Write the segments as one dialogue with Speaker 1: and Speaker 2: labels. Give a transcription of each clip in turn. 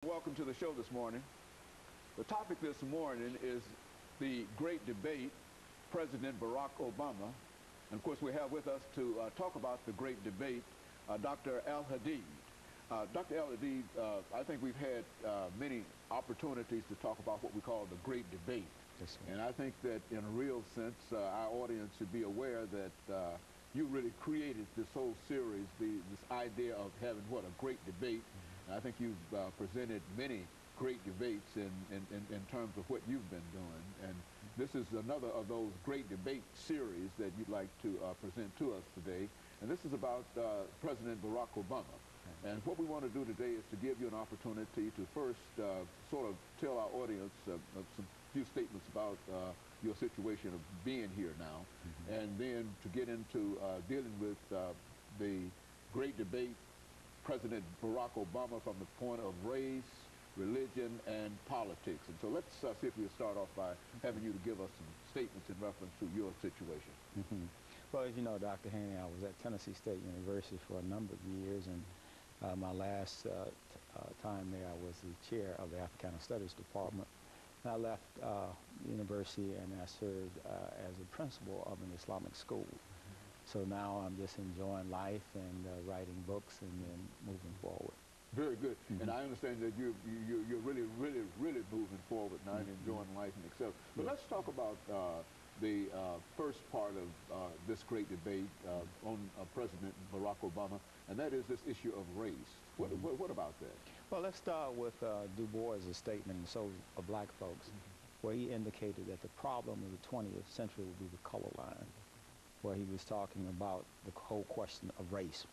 Speaker 1: Welcome to the show this morning. The topic this morning is the great debate, President Barack Obama. And of course, we have with us to talk about the great debate, Dr. AAl-Hadid. Dr. AAl-Hadid, I think we've had many opportunities to talk about what we call the great debate.
Speaker 2: Yes,
Speaker 1: and I think that in a real sense, our audience should be aware that you really created this whole series, this idea of having, what, a great debate. I think you've presented many great debates in terms of what you've been doing. And this is another of those great debate series that you'd like to present to us today. And this is about President Barack Obama. And what we want to do today is to give you an opportunity to first sort of tell our audience some few statements about your situation of being here now, and then to get into dealing with the great debate, President Barack Obama, from the point of race, religion, and politics. And so let's see if we'll start off by having you to give us some statements in reference to your situation.
Speaker 2: Well, as you know, Dr. Haney, I was at Tennessee State University for a number of years, and my last time there, I was the chair of the Africana Studies Department. And I left the university and I served as a principal of an Islamic school. So now I'm just enjoying life and writing books and then moving forward.
Speaker 1: Very good. And I understand that you're really moving forward now and enjoying life and etc. But let's talk about the first part of this great debate on President Barack Obama, and that is this issue of race. What about that?
Speaker 2: Well, let's start with Du Bois' statement in Souls of Black Folks, where he indicated that the problem of the 20th century would be the color line, where he was talking about the whole question of race.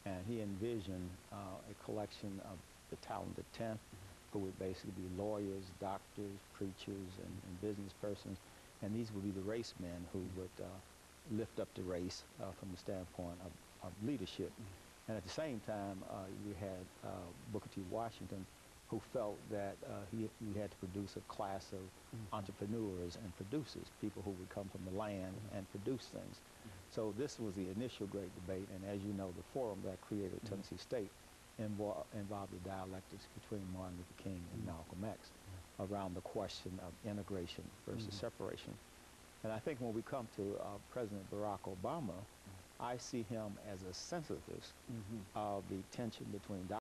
Speaker 2: And he envisioned a collection of the talented 10th, who would basically be lawyers, doctors, preachers, and business persons. And these would be the race men who would lift up the race from the standpoint of leadership. And at the same time, you had Booker T. Washington, who felt that we had to produce a class of entrepreneurs and producers, people who would come from the land and produce things. So this was the initial great debate, and as you know, the forum that created Tennessee State involved the dialectics between Martin Luther King and Malcolm X around the question of integration versus separation. And I think when we come to President Barack Obama, I see him as a synthesis of the tension between